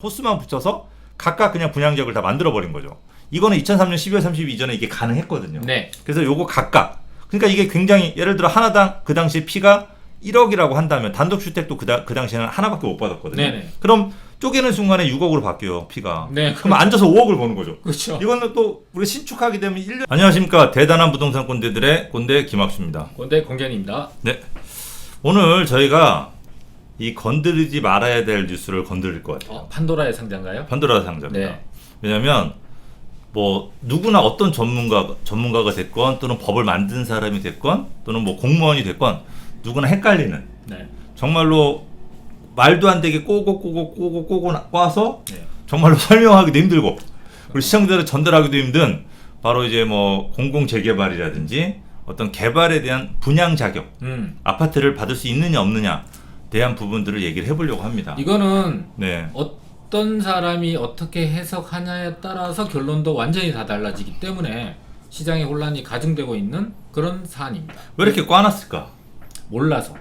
호수만 붙여서 각각 그냥 분양지역을 다 만들어버린 거죠. 이거는 2003년 12월 30일 이전에 이게 가능했거든요. 네. 그래서 요거 각각. 그러니까 이게 굉장히 예를 들어 하나당 그 당시 피가 1억이라고 한다면 단독주택도 그 당시에는 하나밖에 못 받았거든요. 네네. 그럼 쪼개는 순간에 6억으로 바뀌어요, 피가. 네, 그럼 앉아서 5억을 버는 거죠. 그렇죠. 이거는 또 우리 신축하게 되면 1년. 안녕하십니까. 대단한 부동산 꼰대들의 꼰대 김학수입니다. 꼰대 공견입니다. 네. 오늘 저희가 이 건드리지 말아야 될 뉴스를 건드릴 것 같아요. 판도라의 상자인가요? 판도라 상자입니다. 네. 왜냐하면 뭐 누구나 어떤 전문가가 됐건 또는 법을 만든 사람이 됐건 또는 뭐 공무원이 됐건 누구나 헷갈리는 네. 정말로 말도 안 되게 꼬고 꽈서 네. 정말로 설명하기도 힘들고 우리 시청자들 전달하기도 힘든 바로 이제 뭐 공공 재개발이라든지 어떤 개발에 대한 분양 자격, 아파트를 받을 수 있느냐 없느냐 대한 부분들을 얘기를 해보려고 합니다. 이거는 네. 어떤 사람이 어떻게 해석하냐에 따라서 결론도 완전히 다 달라지기 때문에 시장의 혼란이 가중되고 있는 그런 사안입니다. 왜 이렇게 꽈놨을까? 몰라서.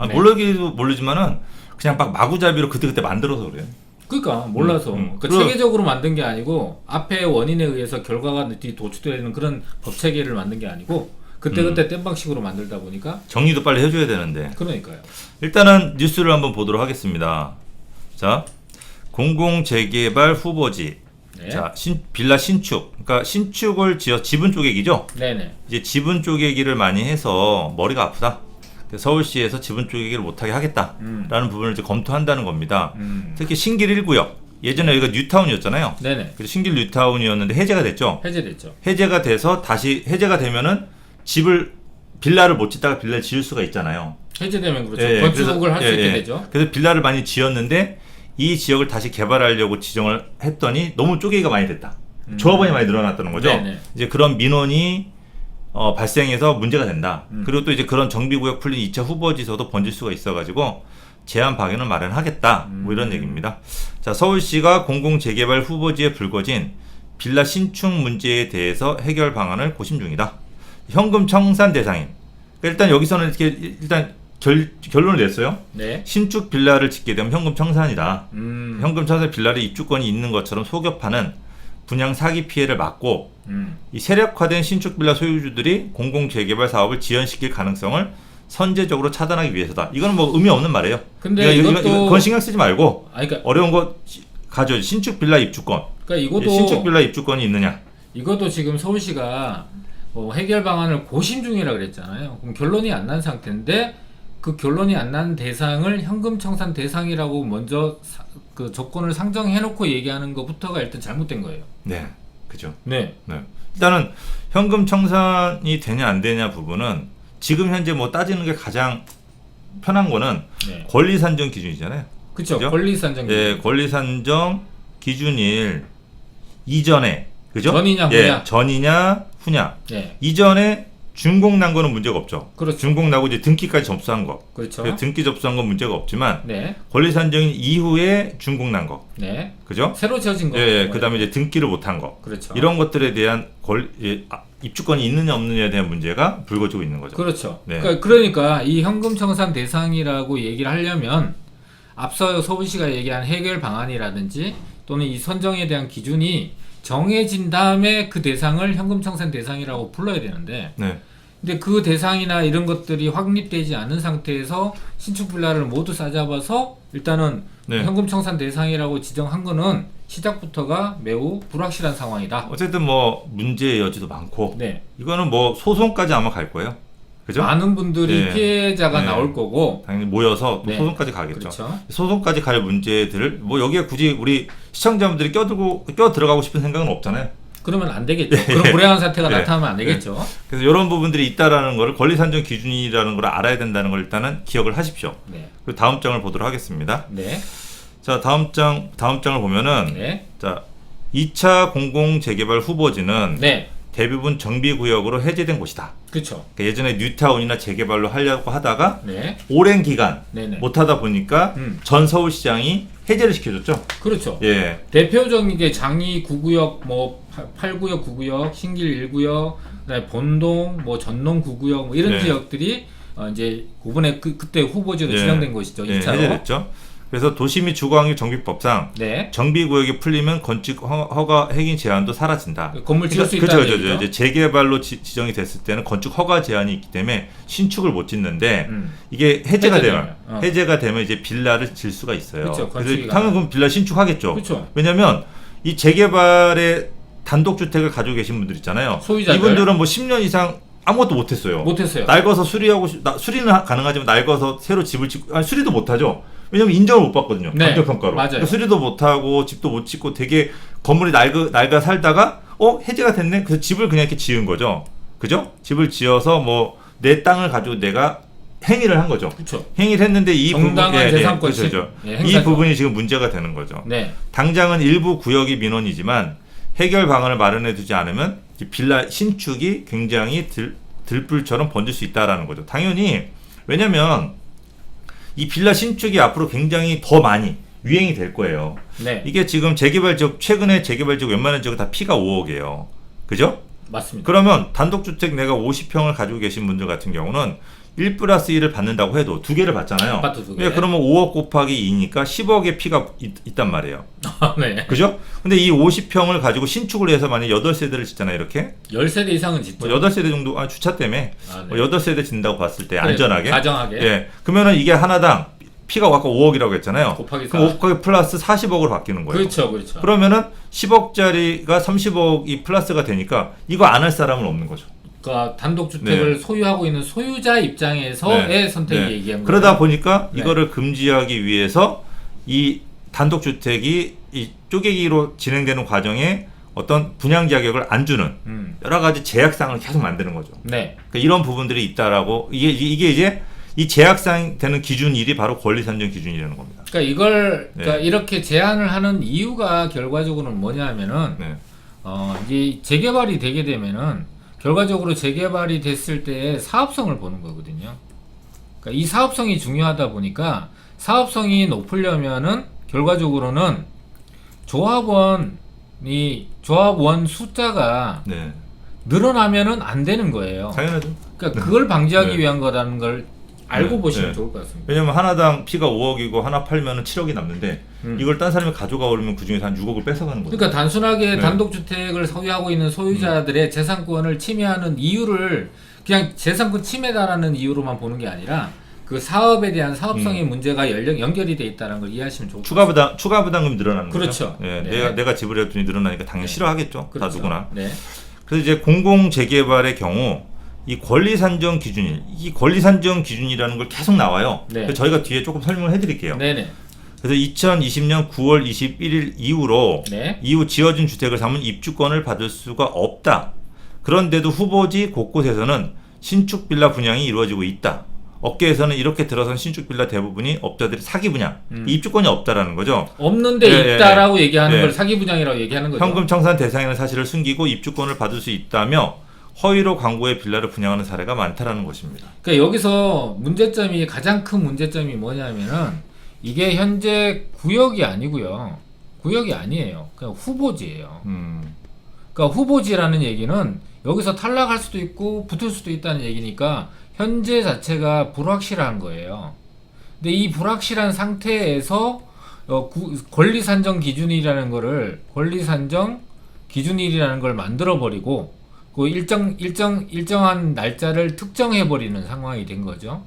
네. 모르기도 모르지만은 그냥 막 마구잡이로 그때그때 만들어서 그래요. 그러니까 몰라서. 그러니까 체계적으로 만든 게 아니고 앞에 원인에 의해서 결과가 도출되는 그런 법 체계를 만든 게 아니고 그때그때 땜방식으로 만들다 보니까 정리도 빨리 해줘야 되는데. 그러니까요. 일단은 뉴스를 한번 보도록 하겠습니다. 자, 공공재개발 후보지. 네. 자, 빌라 신축. 그러니까 신축을 지어 지분 쪼개기죠. 네네. 이제 지분 쪼개기를 많이 해서 머리가 아프다. 그래서 서울시에서 지분 쪼개기를 못하게 하겠다라는 부분을 이제 검토한다는 겁니다. 특히 신길 1구역. 예전에 여기가 뉴타운이었잖아요. 네네. 그래서 신길 뉴타운이었는데 해제가 됐죠. 해제됐죠. 해제가 돼서 다시 해제가 되면은 빌라를 못 짓다가 빌라를 지을 수가 있잖아요. 해제되면 그렇죠. 예, 건축을 할 수 있게 예. 되죠. 그래서 빌라를 많이 지었는데 이 지역을 다시 개발하려고 지정을 했더니 너무 쪼개기가 많이 됐다. 조합원이 많이 늘어났다는 거죠. 네네. 이제 그런 민원이 발생해서 문제가 된다. 그리고 또 이제 그런 정비구역 풀린 2차 후보지서도 번질 수가 있어가지고 제한 방향을 마련하겠다. 뭐 이런 얘기입니다. 자, 서울시가 공공재개발 후보지에 불거진 빌라 신축 문제에 대해서 해결 방안을 고심 중이다. 현금 청산 대상인. 그러니까 일단 여기서는 이렇게 일단 결론을 냈어요. 네. 신축 빌라를 짓게 되면 현금 청산이다. 현금 청산 빌라를 입주권이 있는 것처럼 속여파는 분양 사기 피해를 막고 이 세력화된 신축 빌라 소유주들이 공공 재개발 사업을 지연시킬 가능성을 선제적으로 차단하기 위해서다. 이거는 뭐 의미 없는 말이에요. 근데 그건 신경 쓰지 말고 그러니까 어려운 거 가져. 신축 빌라 입주권. 그러니까 이것도 신축 빌라 입주권이 있느냐? 이것도 지금 서울시가 해결 방안을 고심 중이라 그랬잖아요. 그럼 결론이 안 난 상태인데 그 결론이 안 난 대상을 현금 청산 대상이라고 먼저 그 조건을 상정해놓고 얘기하는 것부터가 일단 잘못된 거예요. 네, 그죠. 네. 네. 일단은 현금 청산이 되냐 안 되냐 부분은 지금 현재 뭐 따지는 게 가장 편한 거는 네. 권리 산정 기준이잖아요. 그렇죠. 그죠? 권리 산정. 예, 권리 산정 기준일 이전에 그죠? 전이냐 예, 후냐. 전이냐 후냐. 네. 이전에 준공 난 거는 문제가 없죠. 그렇죠. 준공 나고 이제 등기까지 접수한 거. 그렇죠. 등기 접수한 건 문제가 없지만 네. 권리 산정인 이후에 준공 난 거. 네. 그죠? 새로 지어진 거. 예, 그다음에 이제 등기를 못한 거. 그렇죠. 이런 것들에 대한 입주권이 있느냐 없느냐에 대한 문제가 불거지고 있는 거죠. 그렇죠. 네. 그러니까 이 현금 청산 대상이라고 얘기를 하려면 앞서 서울시가 얘기한 해결 방안이라든지 또는 이 선정에 대한 기준이 정해진 다음에 그 대상을 현금 청산 대상이라고 불러야 되는데 네. 근데 그 대상이나 이런 것들이 확립되지 않은 상태에서 신축 빌라를 모두 싸잡아서 일단은 네. 현금 청산 대상이라고 지정한 거는 시작부터가 매우 불확실한 상황이다. 어쨌든 뭐 문제의 여지도 많고 네. 이거는 뭐 소송까지 아마 갈 거예요. 그죠? 많은 분들이 네. 피해자가 네. 나올 거고 당연히 모여서 또 네. 소송까지 가겠죠. 그렇죠. 소송까지 갈 문제들을 뭐 여기에 굳이 우리 시청자분들이 껴 들어가고 싶은 생각은 없잖아요. 그러면 안 되겠죠. 그런 불행한 사태가 예. 나타나면 안 되겠죠. 그래서 이런 부분들이 있다라는 거를 권리 산정 기준이라는 걸 알아야 된다는 걸 일단은 기억을 하십시오. 네. 그리고 다음 장을 보도록 하겠습니다. 네. 자, 다음 장을 보면은 네. 자, 2차 공공 재개발 후보지는 네. 대부분 정비구역으로 해제된 곳이다. 그렇죠. 그러니까 예전에 뉴타운이나 재개발로 하려고 하다가 네. 오랜 기간 네네. 못하다 보니까 전 서울시장이 해제를 시켜줬죠. 그렇죠. 예, 대표적인 게 장이 9구역, 뭐 8구역, 9구역, 신길 1구역, 그다음에 본동, 뭐 전농 9구역, 뭐 이런 네. 지역들이 이제 이번에 그때 후보지로 예. 지정된 것이죠. 예, 2차로. 해제됐죠. 그래서 도시 및 주거환경 정비법상 네. 정비구역이 풀리면 건축 허가 행위 제한도 사라진다. 건물 지을 수 그렇죠, 있다는 그렇죠. 얘기죠. 이제 재개발로 지정이 됐을 때는 건축 허가 제한이 있기 때문에 신축을 못 짓는데 이게 해제가 되면 이제 빌라를 질 수가 있어요. 그렇죠, 그래서 당연히 그럼 빌라 신축하겠죠. 그렇죠. 왜냐하면 이 재개발에 단독주택을 가지고 계신 분들 있잖아요. 소유자들. 이분들은 뭐 10년 이상 아무것도 못했어요. 못했어요. 낡아서 수리는 가능하지만 낡아서 새로 집을 짓고 수리도 못하죠. 왜냐면 인정을 못 받거든요. 네, 감정평가로. 맞아요. 그러니까 수리도 못하고 집도 못 짓고 되게 건물이 낡아 살다가 해제가 됐네. 그래서 집을 그냥 이렇게 지은 거죠. 그죠? 집을 지어서 뭐 내 땅을 가지고 내가 행위를 한 거죠. 그렇죠. 행위를 했는데 이 정당한 재산권 그렇죠. 예, 이 행사죠. 부분이 지금 문제가 되는 거죠. 네. 당장은 일부 구역이 민원이지만 해결 방안을 마련해 두지 않으면 이 빌라 신축이 굉장히 들불처럼 번질 수 있다라는 거죠. 당연히 왜냐면 이 빌라 신축이 앞으로 굉장히 더 많이 유행이 될 거예요. 네. 이게 지금 재개발 지역 최근에 재개발 지역 웬만한 지역 다 피가 5억이에요. 그죠? 맞습니다. 그러면 단독주택 내가 50평을 가지고 계신 분들 같은 경우는 1+1을 받는다고 해도 두 개를 받잖아요. 아파트 두 개. 예, 그러면 5억 곱하기 2니까 10억의 피가 있단 말이에요. 네. 그죠? 근데 이 50평을 가지고 신축을 해서 만약 8세대를 짓잖아요, 이렇게. 10세대 이상은 짓죠. 뭐 8세대 정도, 주차 때문에. 네. 뭐 8세대 짓는다고 봤을 때, 그래, 안전하게. 가정하게. 예. 그러면은 이게 하나당 피가 아까 5억이라고 했잖아요. 곱하기 4. 그럼 5 곱하기 플러스 40억으로 바뀌는 거예요. 그렇죠, 그렇죠. 그러면은 10억짜리가 30억이 플러스가 되니까 이거 안 할 사람은 없는 거죠. 그러니까 단독주택을 소유하고 있는 소유자 입장에서의 선택이 얘기한 거예요. 그러다 보니까 네. 이거를 금지하기 위해서 이 단독주택이 이 쪼개기로 진행되는 과정에 어떤 분양 자격을 안 주는 여러 가지 제약상을 계속 만드는 거죠. 네. 그러니까 이런 부분들이 있다라고 이게 이제 이 제약상 되는 기준일이 바로 권리산정 기준이라는 겁니다. 그러니까 이걸 그러니까 네. 이렇게 제한을 하는 이유가 결과적으로는 뭐냐면은 네. 이제 재개발이 되게 되면은 결과적으로 재개발이 됐을 때의 사업성을 보는 거거든요. 그러니까 이 사업성이 중요하다 보니까 사업성이 높으려면은 결과적으로는 조합원 숫자가 네. 늘어나면은 안 되는 거예요. 당연하죠. 그러니까 그걸 방지하기 네. 위한 거라는 걸 알고 네. 보시면 네. 좋을 것 같습니다. 왜냐면 하나당 피가 5억이고 하나 팔면은 7억이 남는데 이걸 딴 사람이 가져가 버리면 그 중에서 한 6억을 뺏어가는 거죠. 그러니까 단순하게 네. 단독주택을 소유하고 있는 소유자들의 재산권을 침해하는 이유를 그냥 재산권 침해다라는 이유로만 보는 게 아니라 그 사업에 대한 사업성의 문제가 연결이 돼 있다는 걸 이해하시면 좋을 것 같습니다. 추가 부담금이 늘어나는 그렇죠. 거죠. 예, 네. 내가 지불했더니 늘어나니까 당연히 네. 싫어하겠죠. 그렇죠. 다 누구나. 네. 그래서 이제 공공 재개발의 경우 이 권리 산정 기준이 이 권리 산정 기준이라는 걸 계속 나와요. 네. 그래서 저희가 뒤에 조금 설명을 해드릴게요. 네네. 그래서 2020년 9월 21일 이후로 네. 이후 지어진 주택을 사면 입주권을 받을 수가 없다. 그런데도 후보지 곳곳에서는 신축 빌라 분양이 이루어지고 있다. 업계에서는 이렇게 들어선 신축 빌라 대부분이 업자들이 사기 분양, 이 입주권이 없다라는 거죠. 없는데 예, 있다라고 얘기하는 예. 걸 사기 분양이라고 얘기하는 거죠. 현금 청산 대상이라는 사실을 숨기고 입주권을 받을 수 있다며 허위로 광고에 빌라를 분양하는 사례가 많다라는 것입니다. 그러니까 여기서 가장 큰 문제점이 뭐냐면은 이게 현재 구역이 아니고요. 구역이 아니에요. 그냥 후보지예요. 그러니까 후보지라는 얘기는 여기서 탈락할 수도 있고 붙을 수도 있다는 얘기니까 현재 자체가 불확실한 거예요. 근데 이 불확실한 상태에서 권리 산정 기준이라는 걸 만들어 버리고 그 일정한 날짜를 특정해 버리는 상황이 된 거죠.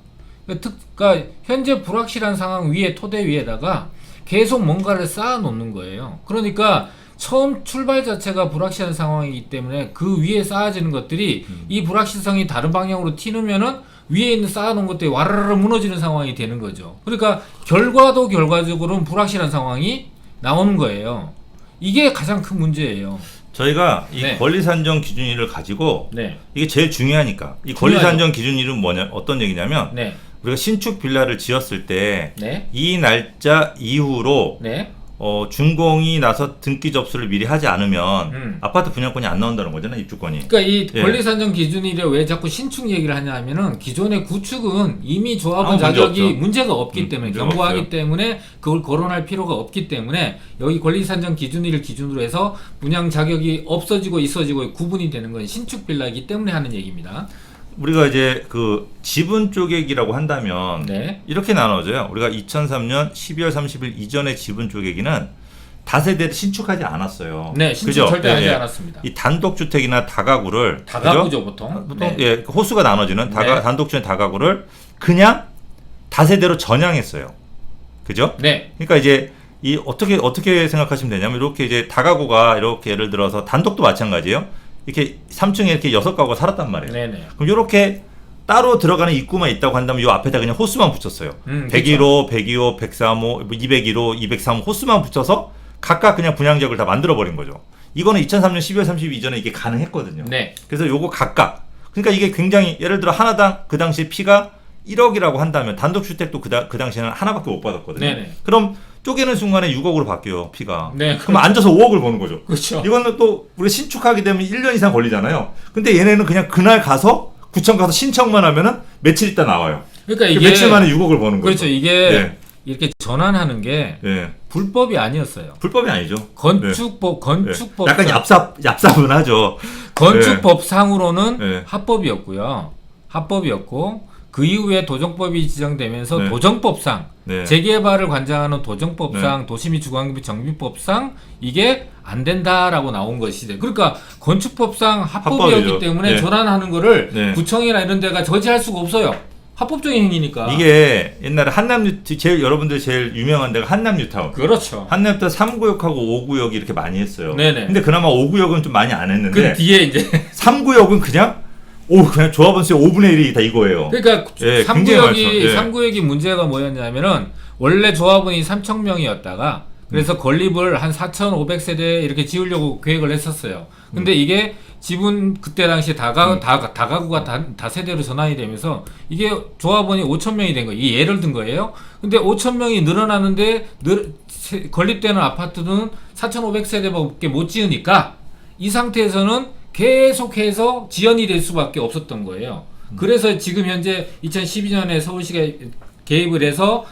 그러니까 현재 불확실한 상황 위에 토대 위에다가 계속 뭔가를 쌓아 놓는 거예요. 그러니까 처음 출발 자체가 불확실한 상황이기 때문에 그 위에 쌓아지는 것들이 이 불확실성이 다른 방향으로 튀누면은 위에 있는 쌓아놓은 것들이 와르르 무너지는 상황이 되는 거죠. 그러니까 결과적으로는 불확실한 상황이 나오는 거예요. 이게 가장 큰 문제예요. 저희가 이 네. 권리 산정 기준일을 가지고 네. 이게 제일 중요하니까 이 권리 중요하죠. 산정 기준일은 어떤 얘기냐면 네. 우리가 신축 빌라를 지었을 때 이 네. 날짜 이후로 네. 준공이 나서 등기 접수를 미리 하지 않으면 아파트 분양권이 안 나온다는 거잖아요, 입주권이. 그러니까 이 예. 권리 산정 기준일에 왜 자꾸 신축 얘기를 하냐 하면은 기존의 구축은 이미 조합원 문제 자격이 없죠. 문제가 없기 때문에 문제가 경고하기 없어요. 때문에 그걸 거론할 필요가 없기 때문에 여기 권리 산정 기준일을 기준으로 해서 분양 자격이 없어지고 있어지고 구분이 되는 건 신축 빌라이기 때문에 하는 얘기입니다. 우리가 이제 그 지분 쪼개기라고 한다면 네. 이렇게 나눠져요. 우리가 2003년 12월 30일 이전의 지분 쪼개기는 다세대를 신축하지 않았어요. 네, 신축 그죠? 절대 하지 예, 예. 않았습니다. 이 단독주택이나 다가구를 다가구죠 보통. 보통 네. 예, 호수가 나눠지는 네. 단독주택 다가구를 그냥 다세대로 전향했어요. 그죠? 네. 그러니까 이제 이 어떻게 생각하시면 되냐면 이렇게 이제 다가구가 이렇게 예를 들어서 단독도 마찬가지예요. 이렇게 3층에 이렇게 6가구가 살았단 말이에요. 네네. 그럼 이렇게 따로 들어가는 입구만 있다고 한다면 이 앞에다 그냥 호수만 붙였어요. 101호, 102호, 103호, 201호, 203호 호수만 붙여서 각각 그냥 분양지역을 다 만들어 버린 거죠. 이거는 2003년 12월 30일 이전에 이게 가능했거든요. 네. 그래서 요거 각각. 그러니까 이게 굉장히 예를 들어 하나당 그 당시 피가 1억이라고 한다면 단독주택도 그 당시에는 하나밖에 못 받았거든요. 네네. 그럼 쪼개는 순간에 6억으로 바뀌어요, 피가. 네, 그럼 앉아서 5억을 버는 거죠. 그렇죠. 이거는 또 우리가 신축하게 되면 1년 이상 걸리잖아요. 근데 얘네는 그냥 그날 가서 구청 가서 신청만 하면은 며칠 있다 나와요. 그러니까 그 이게 며칠 만에 6억을 버는 거죠. 그렇죠. 이게 네. 이렇게 전환하는 게 네. 불법이 아니었어요. 불법이 아니죠. 건축법 약간 얍삽은 하죠. 건축법상으로는 네. 합법이었고요. 합법이었고 그 이후에 도정법이 지정되면서 네. 도정법상 네. 재개발을 관장하는 도정법상 도시및 주거환경 정비법상 이게 안 된다라고 나온 것이죠. 그러니까 건축법상 합법이었기 합법이죠. 때문에 네. 전환하는 거를 네. 구청이나 이런 데가 저지할 수가 없어요. 합법적인 행위니까. 이게 옛날에 여러분들 제일 유명한 데가 한남뉴타운. 그렇죠. 한남뉴타운 3구역하고 5구역이 이렇게 많이 했어요. 네네. 근데 그나마 5구역은 좀 많이 안 그 했는데 뒤에 이제 3구역은 그냥 조합원수의 5분의 1이 다 이거예요. 그러니까 예, 굉장히 많죠. 예. 3구역이 문제가 뭐였냐면은 원래 조합원이 3,000명이었다가 그래서 건립을 한 4,500세대 이렇게 지으려고 계획을 했었어요. 근데 이게 지분 그때 당시에 다가구가 다세대로 전환이 되면서 이게 조합원이 5,000명이 된 거예요. 이게 예를 든 거예요. 근데 5,000명이 늘어나는데 건립되는 아파트는 4,500세대밖에 못 지으니까 이 상태에서는 계속해서 지연이 될 수밖에 없었던 거예요. 그래서 지금 현재 2012년에 서울시가 개입을 해서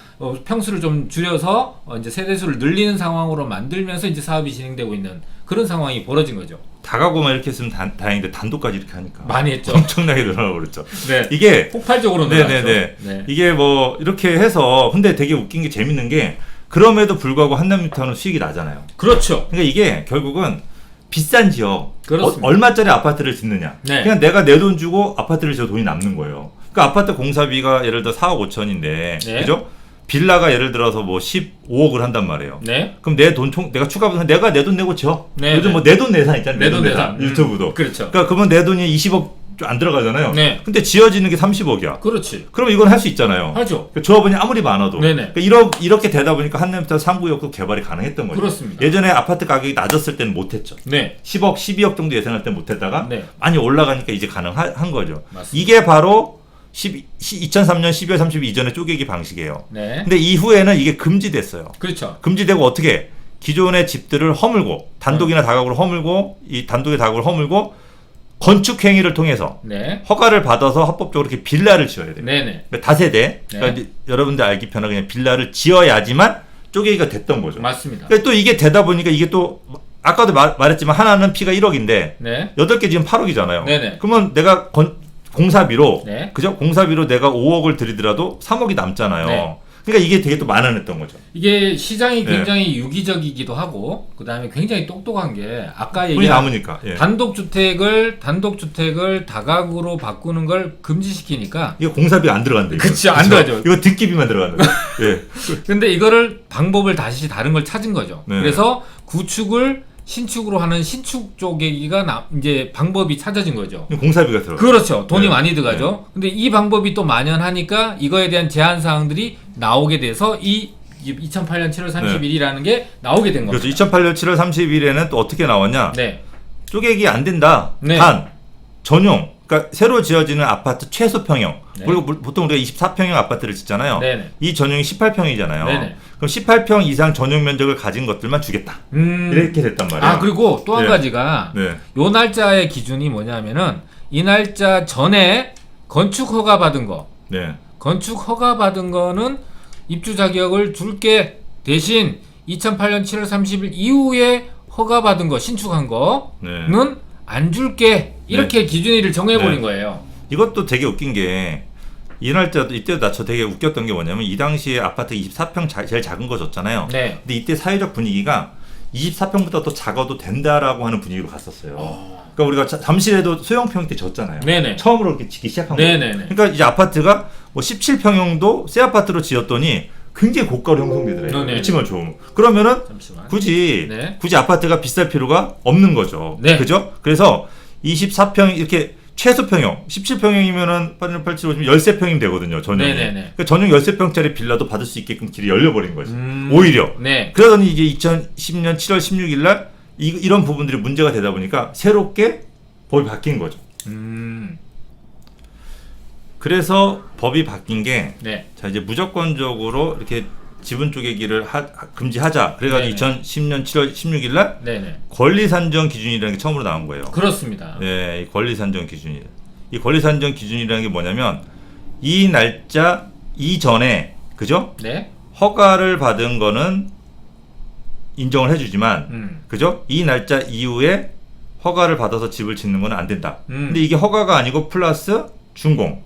평수를 좀 줄여서 이제 세대수를 늘리는 상황으로 만들면서 이제 사업이 진행되고 있는 그런 상황이 벌어진 거죠. 다가구만 이렇게 했으면 다행인데 단독까지 이렇게 하니까 많이 했죠. 엄청나게 늘어나 버렸죠. 네. 이게 폭발적으로 늘어났죠. 네네네. 네. 이게 뭐 이렇게 해서 근데 되게 웃긴 게 재밌는 게 그럼에도 불구하고 한남뉴타운은 수익이 나잖아요. 그렇죠. 그러니까 이게 결국은 비싼 지역 그렇습니다. 얼마짜리 아파트를 짓느냐. 네. 그냥 내가 내 돈 주고 아파트를 지어 돈이 남는 거예요. 그 아파트 공사비가 예를 들어 4억 5천인데 네. 그죠? 빌라가 예를 들어서 뭐 15억을 한단 말이에요. 네. 그럼 내 돈 내가 추가 부담 내가 내 돈 내고 져. 네, 요즘 네. 뭐 내 돈 내산 있잖아요. 내돈 내산. 유튜브도. 그렇죠. 그러니까 그러면 내 돈이 20억 안 들어가잖아요. 네. 근데 지어지는 게 30억이야. 그렇지. 그럼 이건 할 수 있잖아요. 하죠. 그 조합원이 아무리 많아도. 네네. 그러니까 이렇게 되다 보니까 한남뉴타운 3구역도 개발이 가능했던 거죠. 그렇습니다. 예전에 아파트 가격이 낮았을 때는 못했죠. 네. 10억, 12억 정도 예상할 때 못했다가 네. 많이 올라가니까 이제 가능한 거죠. 맞습니다. 이게 바로 2003년 12월 30일 이전의 쪼개기 방식이에요. 네. 근데 이후에는 이게 금지됐어요. 그렇죠. 금지되고 어떻게 기존의 집들을 허물고 단독이나 다가구를 허물고 이 단독의 다가구를 허물고 건축 행위를 통해서 네. 허가를 받아서 합법적으로 이렇게 빌라를 지어야 돼요. 네네. 그러니까 다세대. 그러니까 네. 이제 여러분들 알기 편하게 그냥 빌라를 지어야지만 쪼개기가 됐던 거죠. 맞습니다. 그러니까 또 이게 되다 보니까 이게 또 아까도 말했지만 하나는 피가 1억인데 네. 8개 지금 8억이잖아요. 네네. 그러면 내가 공사비로 네. 그죠? 공사비로 내가 5억을 들이더라도 3억이 남잖아요. 네. 그러니까 이게 되게 또 만원했던 거죠. 이게 시장이 네. 굉장히 유기적이기도 하고 그다음에 굉장히 똑똑한 게 아까 돈이 얘기한 남으니까. 예. 단독주택을 다가구로 바꾸는 걸 금지시키니까 이거 공사비 안 들어간대. 그치, 안 들어가죠. 이거 듣기비만 들어간다. 예. 근데 이거를 방법을 다시 다른 걸 찾은 거죠. 네. 그래서 구축을 신축으로 하는 신축 쪼개기가 이제 방법이 찾아진 거죠. 공사비가 들어가. 그렇죠. 돈이 네. 많이 들어가죠. 근데 이 방법이 또 만연하니까 이거에 대한 제한 사항들이 나오게 돼서 이 2008년 7월 30일이라는 게 나오게 된 겁니다. 그렇죠. 2008년 7월 30일에는 또 어떻게 나왔냐? 네. 쪼개기 안 된다. 네. 단 전용. 그러니까 새로 지어지는 아파트 최소 평형. 네. 그리고 보통 우리가 24평형 아파트를 짓잖아요. 네네. 이 전용이 18평이잖아요. 네네. 그럼 18평 이상 전용 면적을 가진 것들만 주겠다. 이렇게 됐단 말이에요. 아, 그리고 또 한 네. 가지가 네. 요 날짜의 기준이 뭐냐면은 이 날짜 전에 건축 허가 받은 거. 네. 건축 허가 받은 거는 입주 자격을 줄게 대신 2008년 7월 30일 이후에 허가 받은 거 신축한 거는 네. 안 줄게 이렇게 기준일을 정해버린 거예요. 이것도 되게 웃긴 게 이날 때도 이때도 저 되게 웃겼던 게 뭐냐면 이 당시에 아파트 24평 제일 작은 거 줬잖아요. 네. 근데 이때 사회적 분위기가 24평보다 더 작아도 된다라고 하는 분위기로 갔었어요. 그러니까 우리가 잠실에도 소형평 때 졌잖아요. 네네. 처음으로 이렇게 짓기 시작한 거예요. 네네네. 그러니까 이제 아파트가 뭐 17평형도 새 아파트로 지었더니 굉장히 고가로 형성되더라고요. 네네. 위치만 좋으면. 그러면은 잠시만. 굳이 네. 아파트가 비쌀 필요가 없는 거죠. 네. 그죠? 그래서 24평 이렇게 최소평형 17평형이면은 8750 13평이면 되거든요. 전용이. 네네네. 그러니까 전용 13평짜리 빌라도 받을 수 있게끔 길이 열려버린 거지. 오히려. 네. 그러더니 이제 2010년 7월 16일 날 이런 부분들이 문제가 되다 보니까 새롭게 법이 바뀐 거죠. 그래서 법이 바뀐 게 네. 자 이제 무조건적으로 이렇게 지분 쪼개기를 금지하자. 그래가지고 네네. 2010년 7월 16일 날 네네. 권리 산정 기준이라는 게 처음으로 나온 거예요. 그렇습니다. 네, 이 권리 산정 기준이. 이 권리 산정 기준이라는 게 뭐냐면 이 날짜 이전에 그죠? 네. 허가를 받은 거는 인정을 해주지만 그죠? 이 날짜 이후에 허가를 받아서 집을 짓는 건 안 된다. 근데 이게 허가가 아니고 플러스 준공.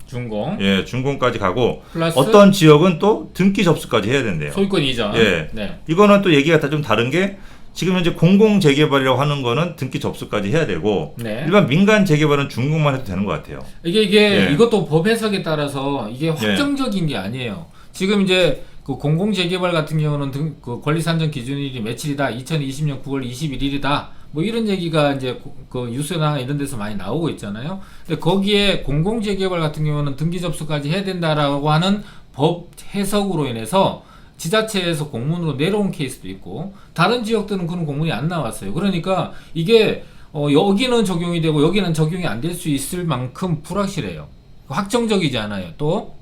예, 준공까지 가고 플러스 어떤 지역은 또 등기 접수까지 해야 된대요. 소유권 이전. 예. 네. 이거는 또 얘기가 다 좀 다른 게 지금 현재 공공 재개발이라고 하는 거는 등기 접수까지 해야 되고 네. 일반 민간 재개발은 준공만 해도 되는 것 같아요. 이게 예. 이것도 법 해석에 따라서 이게 확정적인 게 아니에요. 지금 이제 그 공공재개발 같은 경우는 그 권리산정 기준일이 며칠이다. 2020년 9월 21일이다. 뭐 이런 얘기가 이제 그 뉴스나 이런 데서 많이 나오고 있잖아요. 근데 거기에 공공재개발 같은 경우는 등기 접수까지 해야 된다라고 하는 법 해석으로 인해서 지자체에서 공문으로 내려온 케이스도 있고 다른 지역들은 그런 공문이 안 나왔어요. 그러니까 이게 여기는 적용이 되고 여기는 적용이 안 될 수 있을 만큼 불확실해요. 확정적이지 않아요. 또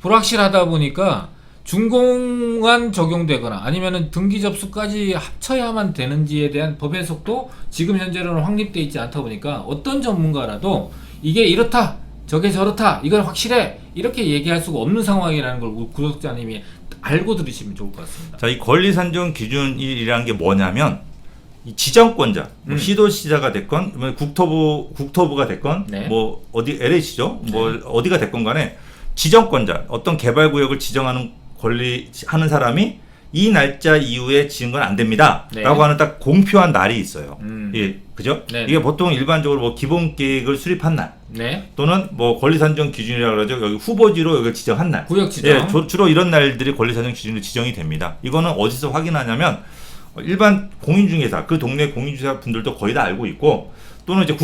불확실하다 보니까 준공만 적용되거나 아니면은 등기 접수까지 합쳐야만 되는지에 대한 법 해석도 지금 현재로는 확립되어 있지 않다 보니까 어떤 전문가라도 이게 이렇다 저게 저렇다 이건 확실해 이렇게 얘기할 수가 없는 상황이라는 걸 구독자님이 알고 들으시면 좋을 것 같습니다. 자, 이 권리 산정 기준이라는 게 뭐냐면 이 지정권자, 뭐 시도시자가 됐건, 뭐 국토부가 됐건, 네. 뭐 어디 LH죠, 뭐 어디가 됐건 간에 지정권자, 어떤 개발구역을 지정하는 권리하는 사람이 이 날짜 이후에 지은 건 안 됩니다. 네. 라고 하는 딱 공표한 날이 있어요. 예, 그죠? 네. 이게 보통 일반적으로 뭐 기본 계획을 수립한 날, 네. 또는 뭐 권리산정 기준이라고 그러죠. 여기 후보지로 여기를 지정한 날. 구역 지정. 예, 주로 이런 날들이 권리산정 기준으로 지정이 됩니다. 이거는 어디서 확인하냐면 일반 공인중개사, 그 동네 공인중개사 분들도 거의 다 알고 있고, 또는 이제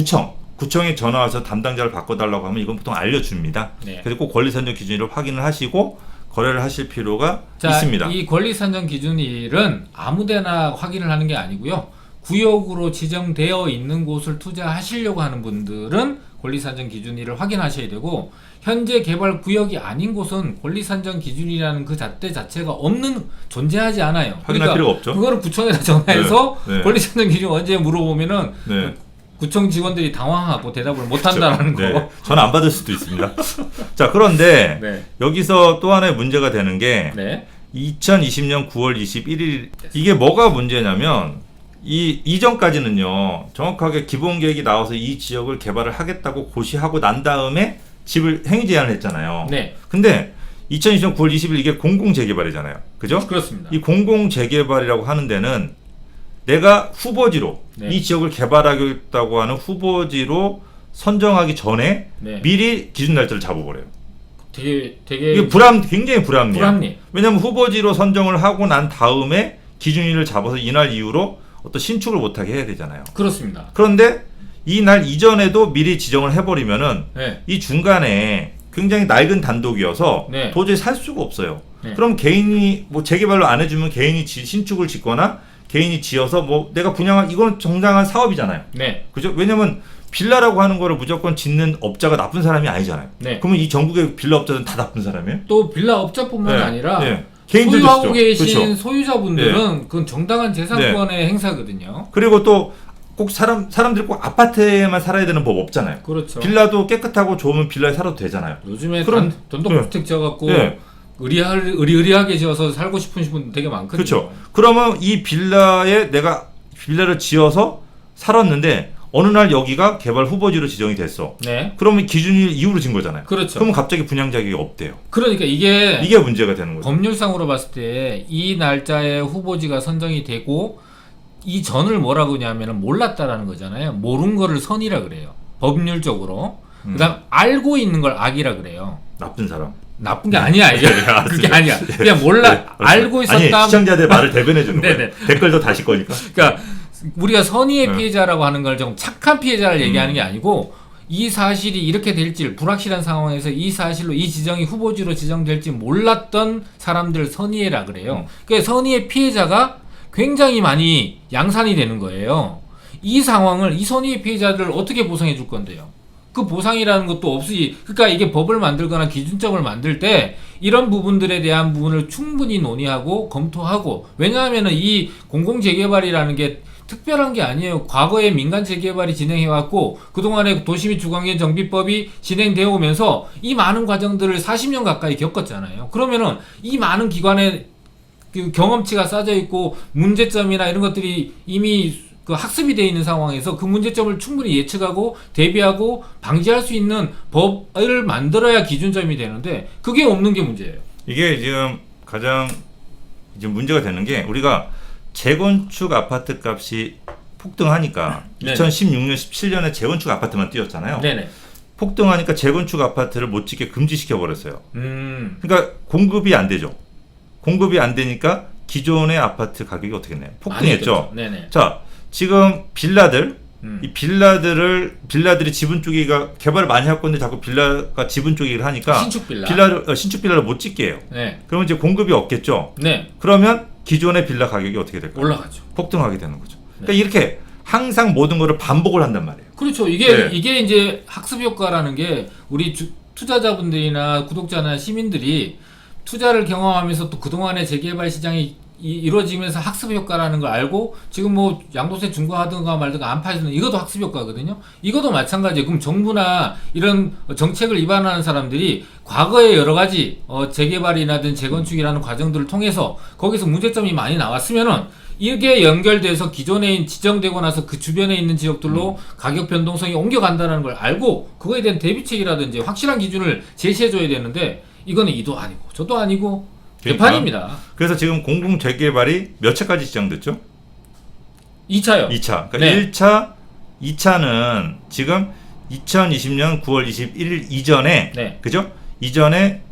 구청에 전화 와서 담당자를 바꿔달라고 하면 이건 보통 알려줍니다. 네. 그래서 꼭 권리산정 기준으로 확인을 하시고 거래를 하실 필요가 있습니다. 이 권리산정 기준일은 아무데나 확인을 하는 게 아니고요. 구역으로 지정되어 있는 곳을 투자하시려고 하는 분들은 권리산정 기준일을 확인하셔야 되고, 현재 개발 구역이 아닌 곳은 권리산정 기준이라는 그 잣대 자체가 존재하지 않아요. 확인할 필요가 없죠. 그거를 구청에다 전화해서 네. 네. 권리산정 기준 언제 물어보면은 네. 구청 직원들이 당황하고 대답을 못 한다라는 거. 네. 전화 안 받을 수도 있습니다. 자, 그런데 네. 여기서 또 하나의 문제가 되는 게 네. 2020년 9월 21일 이게 뭐가 문제냐면 이전까지는요 정확하게 기본 계획이 나와서 이 지역을 개발을 하겠다고 고시하고 난 다음에 집을 행위 제한을 했잖아요. 네. 근데 2020년 9월 20일 이게 공공재개발이잖아요. 그죠? 그렇습니다. 이 공공재개발이라고 하는 데는 내가 후보지로 네. 이 지역을 개발하겠다고 하는 후보지로 선정하기 전에 네. 미리 기준 날짜를 잡아버려요. 되게 이게 굉장히 불합리해요. 불합리. 왜냐하면 후보지로 선정을 하고 난 다음에 기준일을 잡아서 이날 이후로 어떤 신축을 못하게 해야 되잖아요. 그렇습니다. 그런데 이 날 이전에도 미리 지정을 해버리면은 네. 이 중간에 굉장히 낡은 단독이어서 네. 도저히 살 수가 없어요. 네. 그럼 개인이 뭐 재개발로 안 해주면 개인이 신축을 짓거나 개인이 지어서 뭐 내가 분양한 이건 정당한 사업이잖아요. 네. 그죠? 왜냐면 빌라라고 하는 거를 무조건 짓는 업자가 나쁜 사람이 아니잖아요. 네. 그러면 이 전국의 빌라 업자들은 다 나쁜 사람이에요? 또 빌라 업자뿐만 네. 아니라 네. 개인들도 소유하고 있죠. 계신 그렇죠. 소유자분들은 그건 정당한 재산권의 행사거든요. 그리고 또 꼭 사람들이 꼭 아파트에만 살아야 되는 법 없잖아요. 그렇죠. 빌라도 깨끗하고 좋으면 빌라에 살아도 되잖아요. 요즘에 그럼- 단독주택 지어갖고 네. 의리하게 지어서 살고 싶으신 분 되게 많거든요. 그렇죠. 그러면 이 빌라에 내가 빌라를 지어서 살았는데 어느 날 여기가 개발 후보지로 지정이 됐어. 네. 그러면 기준일 이후로 진 거잖아요. 그렇죠. 그러면 갑자기 분양 자격이 없대요. 그러니까 이게 문제가 되는 거죠. 법률상으로 봤을 때 이 날짜에 후보지가 선정이 되고 이 전을 뭐라고 하냐면은 몰랐다라는 거잖아요. 모른 거를 선이라 그래요. 법률적으로. 그다음 알고 있는 걸 악이라 그래요. 나쁜 사람. 나쁜 게 아니야 이게. 알았어요. 그게 아니야. 그냥 몰라 알고 아니, 있었다. 시청자들 말을 대변해 주는 거예요. 네네. 댓글도 다실 거니까. 그러니까 우리가 선의의 네. 피해자라고 하는 걸 좀 착한 피해자를 얘기하는 게 아니고 이 사실이 이렇게 될지 불확실한 상황에서 이 사실로 이 지정이 후보지로 지정될지 몰랐던 사람들 선의해라 그래요. 그러니까 선의의 피해자가 굉장히 많이 양산이 되는 거예요. 이 상황을 이 선의의 피해자들을 어떻게 보상해 줄 건데요? 그 보상이라는 것도 없이 그러니까 이게 법을 만들거나 기준점을 만들 때 이런 부분들에 대한 부분을 충분히 논의하고 검토하고 왜냐하면은 이 공공재개발이라는 게 특별한 게 아니에요. 과거에 민간 재개발이 진행해왔고 그동안에 도시및 주거환경 정비법이 진행되어 오면서 이 많은 과정들을 40년 가까이 겪었잖아요. 그러면은 이 많은 기관의 그 경험치가 쌓여 있고 문제점이나 이런 것들이 이미 그 학습이 되어 있는 상황에서 그 문제점을 충분히 예측하고 대비하고 방지할 수 있는 법을 만들어야 기준점이 되는데 그게 없는 게 문제예요. 이게 지금 가장 이제 문제가 되는 게 우리가 재건축 아파트 값이 폭등하니까 네네. 2016년, 17년에 재건축 아파트만 뛰었잖아요. 네네. 폭등하니까 재건축 아파트를 못 짓게 금지시켜 버렸어요. 음. 그러니까 공급이 안 되죠. 공급이 안 되니까 기존의 아파트 가격이 어떻게 되나요? 폭등했죠. 네네. 자, 지금 빌라들 이 음. 빌라들이 지분 쪼개기가 개발을 많이 할 건데 자꾸 빌라가 지분 쪼개기를 하니까 신축 빌라. 신축 빌라를 못 짓게 해요. 네. 그러면 이제 공급이 없겠죠. 네. 그러면 기존의 빌라 가격이 어떻게 될까요? 올라가죠. 폭등하게 되는 거죠. 그러니까 이렇게 항상 모든 거를 반복을 한단 말이에요. 그렇죠. 이게 네. 이게 이제 학습 효과라는 게 우리 투자자분들이나 구독자나 시민들이 투자를 경험하면서 또 그동안의 재개발 시장이 이루어지면서 학습 효과라는 걸 알고 지금 뭐 양도세 중과하든가 말든가 안 파지는 이것도 학습 효과거든요. 이것도 마찬가지예요. 그럼 정부나 이런 정책을 위반하는 사람들이 과거에 여러 가지 재개발이라든 재건축이라는 과정들을 통해서 거기서 문제점이 많이 나왔으면은 이게 연결돼서 기존에 지정되고 나서 그 주변에 있는 지역들로 가격 변동성이 옮겨간다는 걸 알고 그거에 대한 대비책이라든지 확실한 기준을 제시해줘야 되는데 이거는 이도 아니고 저도 아니고 그러니까. 개판입니다. 그래서 지금 공공 재개발이 몇 차까지 지정됐죠? 2차요. 2차. 그러니까 네. 2차는 지금 2020년 9월 21일 이전에 네. 그죠? 이전에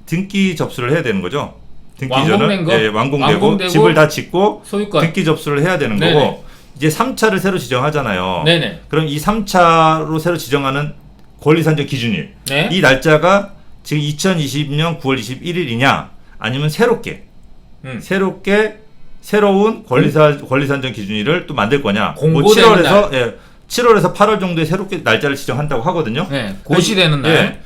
등기 접수를 해야 되는 거죠. 등기 완공된 거? 예, 완공되고 완공되고 집을 다 짓고 소유권. 등기 접수를 해야 되는 네네. 거고 이제 3차를 새로 지정하잖아요. 네네. 그럼 이 3차로 새로 지정하는 권리산정 기준일 네. 이 날짜가 지금 2020년 9월 21일이냐 아니면 새롭게 새로운 권리산정 기준일을 또 만들 거냐 뭐 공고되는 7월에서 8월 정도에 새롭게 날짜를 지정한다고 하거든요. 네. 고시되는 날. 예.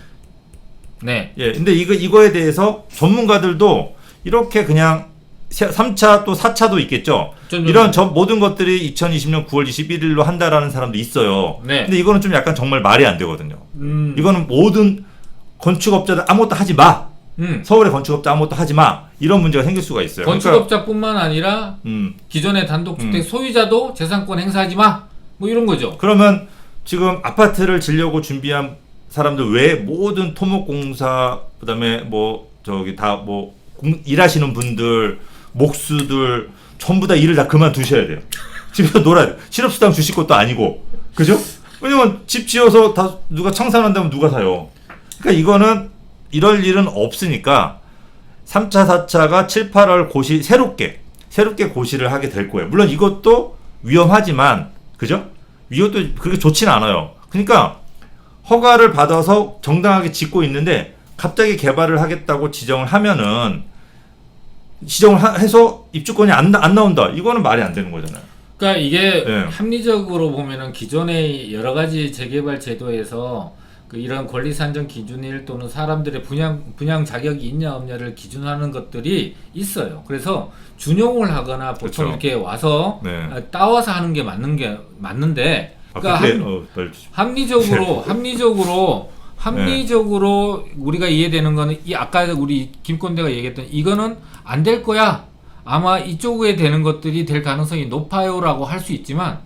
네. 예, 근데 이거에 대해서 전문가들도 이렇게 그냥 3차 또 4차도 있겠죠. 이런 모든 것들이 2020년 9월 21일로 한다라는 사람도 있어요. 네. 근데 이거는 좀 약간 정말 말이 안 되거든요. 이거는 모든 건축업자들 아무것도 하지 마. 서울의 건축업자 아무것도 하지 마. 이런 문제가 생길 수가 있어요. 건축업자뿐만 아니라 기존의 단독주택 소유자도 재산권 행사하지 마. 뭐 이런 거죠. 그러면 지금 아파트를 지려고 준비한 사람들 외에 모든 토목공사 그다음에 뭐 저기 다 뭐 일하시는 분들 목수들 전부 다 일을 다 그만두셔야 돼요. 집에서 놀아야 돼요. 실업수당 주실 것도 아니고 그죠? 왜냐면 집 지어서 다 누가 청산한다면 누가 사요. 그러니까 이거는 이럴 일은 없으니까 3차 4차가 7, 8월 고시 새롭게 고시를 하게 될 거예요. 물론 이것도 위험하지만 그죠? 이것도 그렇게 좋지는 않아요. 그러니까 허가를 받아서 정당하게 짓고 있는데 갑자기 개발을 하겠다고 지정을 하면은 지정을 해서 입주권이 안 나온다. 이거는 말이 안 되는 거잖아요. 그러니까 이게 네. 합리적으로 보면은 기존의 여러 가지 재개발 제도에서 그 이런 권리 산정 기준일 또는 사람들의 분양 자격이 있냐 없냐를 기준하는 것들이 있어요. 그래서 준용을 하거나 보통 그렇죠. 이렇게 와서 네. 따와서 하는 게 맞는데 그러니까 합리적으로 우리가 이해되는 거는 이 아까 우리 김건대가 얘기했던 이거는 안 될 거야. 아마 이쪽에 되는 것들이 될 가능성이 높아요라고 할 수 있지만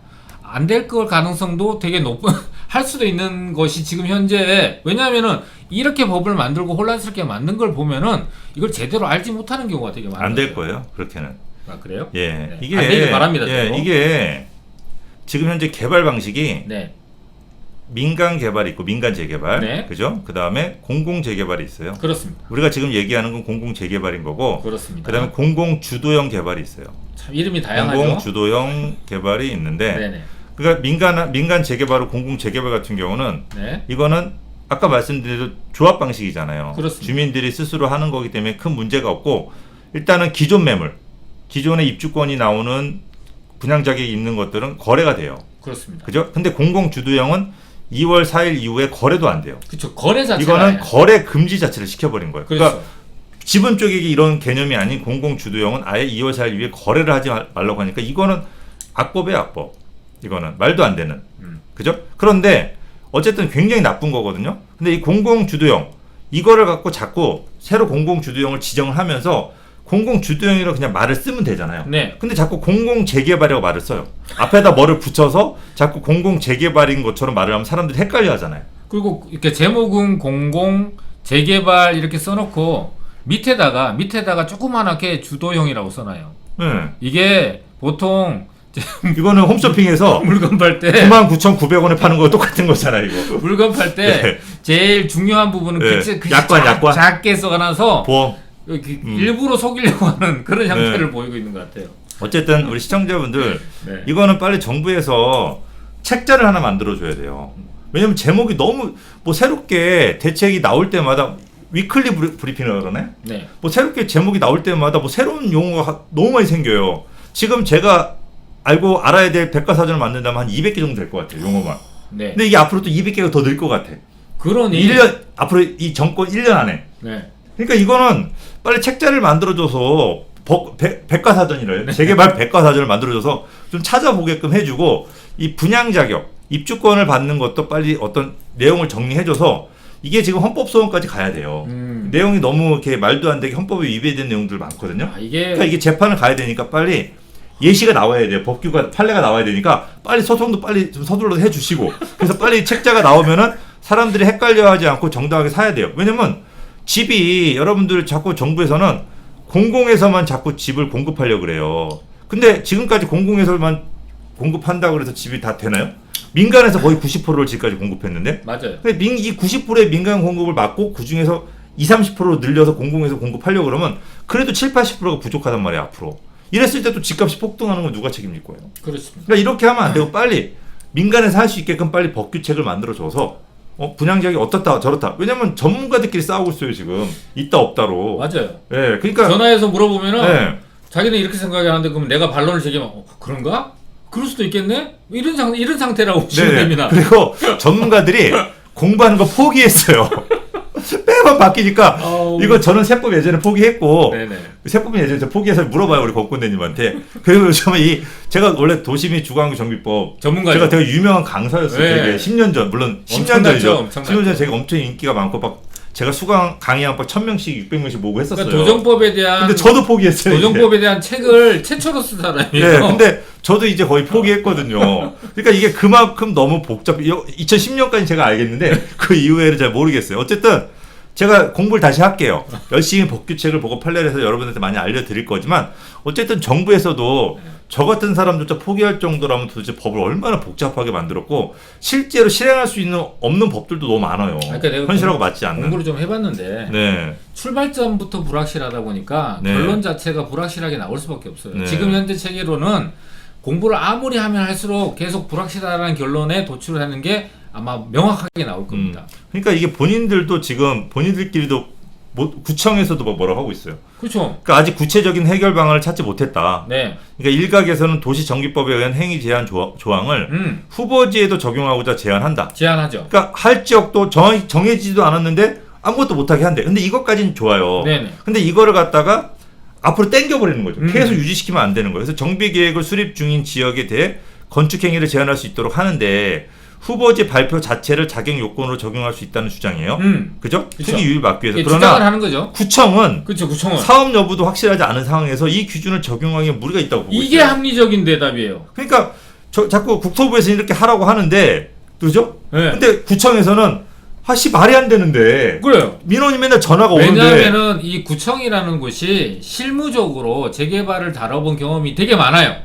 안 될 걸 가능성도 되게 높은 할 수도 있는 것이 지금 현재 왜냐하면은 이렇게 법을 만들고 혼란스럽게 만든 걸 보면은 이걸 제대로 알지 못하는 경우가 되게 많아요. 안 될 거예요. 그렇게는. 아 그래요? 예. 네. 이게 안 되길 바랍니다. 예, 저도. 이게 지금 현재 개발 방식이 네. 민간 개발이 있고 민간 재개발, 네. 그죠? 그 다음에 공공 재개발이 있어요. 그렇습니다. 우리가 지금 얘기하는 건 공공 재개발인 거고, 그렇습니다. 그 다음에 공공 주도형 개발이 있어요. 참 이름이 다양하죠. 공공 주도형 개발이 있는데, 네네. 그러니까 민간 재개발과 공공 재개발 같은 경우는 네. 이거는 아까 말씀드린 조합 방식이잖아요. 그렇습니다. 주민들이 스스로 하는 거기 때문에 큰 문제가 없고, 일단은 기존 매물, 기존의 입주권이 나오는 분양 자격이 있는 것들은 거래가 돼요. 그렇습니다. 그죠? 근데 공공 주도형은 2월 4일 이후에 거래도 안 돼요. 그렇죠. 거래 자체가 이거는 아니에요. 거래 금지 자체를 시켜버린 거예요. 그렇죠. 그러니까 지분 쪽이 이런 개념이 아닌 공공 주도형은 아예 2월 4일 이후에 거래를 하지 말라고 하니까 이거는 악법이에요, 악법. 이거는 말도 안 되는. 그죠? 그런데 어쨌든 굉장히 나쁜 거거든요. 근데 이 공공 주도형 이거를 갖고 자꾸 새로 공공 주도형을 지정을 하면서 공공 주도형이라고 그냥 말을 쓰면 되잖아요. 네. 근데 자꾸 공공 재개발이라고 말을 써요. 앞에다 뭐를 붙여서 자꾸 공공 재개발인 것처럼 말을 하면 사람들이 헷갈려 하잖아요. 그리고 이렇게 제목은 공공 재개발 이렇게 써놓고 밑에다가 조그만하게 주도형이라고 써놔요. 네. 이게 보통 이거는 홈쇼핑에서 물건 팔 때 99,900원에 파는 거 똑같은 거잖아요, 이거. 물건 팔 때 네. 제일 중요한 부분은 네. 그 약관. 작게 써놔서 보험. 일부러 속이려고 하는 그런 형태를 네. 보이고 있는 것 같아요. 어쨌든 우리 시청자분들 네. 이거는 빨리 정부에서 책자를 하나 만들어줘야 돼요. 왜냐면 제목이 너무 뭐 새롭게 대책이 나올 때마다 위클리 브리핑이라고 그러네? 네. 뭐 새롭게 제목이 나올 때마다 뭐 새로운 용어가 너무 많이 생겨요. 지금 제가 알아야 될 백과사전을 만든다면 한 200개 정도 될 것 같아요, 용어만. 네. 근데 이게 앞으로 또 200개가 더 늘 것 같아. 그러니 1년, 앞으로 이 정권 1년 안에. 네. 그러니까 이거는 빨리 책자를 만들어줘서 백과사전이래요. 재개발 백과사전을 만들어줘서 좀 찾아보게끔 해주고 이 분양 자격, 입주권을 받는 것도 빨리 어떤 내용을 정리해줘서 이게 지금 헌법소원까지 가야 돼요. 내용이 너무 이렇게 말도 안 되게 헌법에 위배된 내용들 많거든요. 그러니까 이게 재판을 가야 되니까 빨리 예시가 나와야 돼요. 법규가 판례가 나와야 되니까 빨리 소송도 빨리 좀 서둘러서 해주시고 그래서 빨리 책자가 나오면은 사람들이 헷갈려하지 않고 정당하게 사야 돼요. 왜냐면 집이 여러분들 자꾸 정부에서는 공공에서만 자꾸 집을 공급하려고 그래요. 근데 지금까지 공공에서만 공급한다고 그래서 집이 다 되나요? 민간에서 거의 90%를 지금까지 공급했는데 맞아요. 근데 이 90%의 민간 공급을 막고 그중에서 20-30%로 늘려서 공공에서 공급하려고 그러면 그래도 7-80%가 부족하단 말이에요, 앞으로. 이랬을 때 또 집값이 폭등하는 건 누가 책임질 거예요? 그렇습니다. 그러니까 이렇게 하면 안 되고 빨리 민간에서 할 수 있게끔 빨리 법규책을 만들어줘서 분양자격이 어떻다 저렇다. 왜냐면 전문가들끼리 싸우고 있어요, 지금. 있다 없다로. 맞아요. 예, 그러니까 전화해서 물어보면은 예. 자기는 이렇게 생각하는데 그럼 내가 반론을 제기하면 그런가? 그럴 수도 있겠네? 이런 상태라고 보시면 네네. 됩니다. 그리고 전문가들이 공부하는 거 포기했어요. 매번 바뀌니까 이거 저는 세법 예전에 포기했고 네네. 세법은 예전에 저 포기해서 물어봐요 우리 법군대님한테. 그리고 요즘에 제가 원래 도시및 주거환경 정비법 전문가죠. 제가 되게 유명한 강사였어요. 네. 되게 10년 전 물론 10년 엄청났죠, 전이죠. 엄청났죠. 10년 전 제가 엄청 인기가 많고 막 제가 수강 강의한 막 1000명씩 600명씩 모으고 했었어요. 그러니까 도정법에 대한 근데 저도 포기했어요. 도정법에 대한 책을 최초로 쓴 사람이에요. 네, 근데 저도 이제 거의 포기했거든요. 그러니까 이게 그만큼 너무 복잡해. 2010년까지 제가 알겠는데 그 이후에는 잘 모르겠어요. 어쨌든 제가 공부를 다시 할게요. 열심히 법규책을 보고 판례를 해서 여러분한테 많이 알려드릴 거지만 어쨌든 정부에서도 저 같은 사람조차 포기할 정도라면 도대체 법을 얼마나 복잡하게 만들었고 실제로 실행할 수 있는 없는 법들도 너무 많아요. 그러니까 내가 현실하고 맞지 않는. 공부를 좀 해봤는데 네. 출발점부터 불확실하다 보니까 네. 결론 자체가 불확실하게 나올 수밖에 없어요. 네. 지금 현재 체계로는 공부를 아무리 하면 할수록 계속 불확실하다는 결론에 도출을 하는 게 아마 명확하게 나올 겁니다. 그러니까 이게 본인들도 지금 본인들끼리도 구청에서도 뭐라고 하고 있어요. 그렇죠. 그러니까 아직 구체적인 해결 방안을 찾지 못했다. 네. 그러니까 일각에서는 도시정비법에 의한 행위 제한 조항을 후보지에도 적용하고자 제안한다. 제안하죠. 그러니까 할 지역도 정해지지도 않았는데 아무것도 못하게 한대. 근데 이것까지는 좋아요. 네네. 근데 이거를 갖다가 앞으로 땡겨버리는 거죠. 계속 유지시키면 안 되는 거예요. 그래서 정비계획을 수립 중인 지역에 대해 건축행위를 제한할 수 있도록 하는데 후보지 발표 자체를 자격 요건으로 적용할 수 있다는 주장이에요. 그죠? 그쵸. 투기 유율 막기 위해서. 예, 그러나 주장을 하는 거죠. 구청은 그렇죠. 구청은 사업 여부도 확실하지 않은 상황에서 이 기준을 적용하기에 무리가 있다고 보고 이게 있어요. 합리적인 대답이에요. 그러니까 자꾸 국토부에서 이렇게 하라고 하는데, 그죠? 네. 근데 구청에서는 말이 안 되는데. 그래요. 민원이 맨날 전화가 오는데. 왜냐하면은 이 구청이라는 곳이 실무적으로 재개발을 다뤄본 경험이 되게 많아요.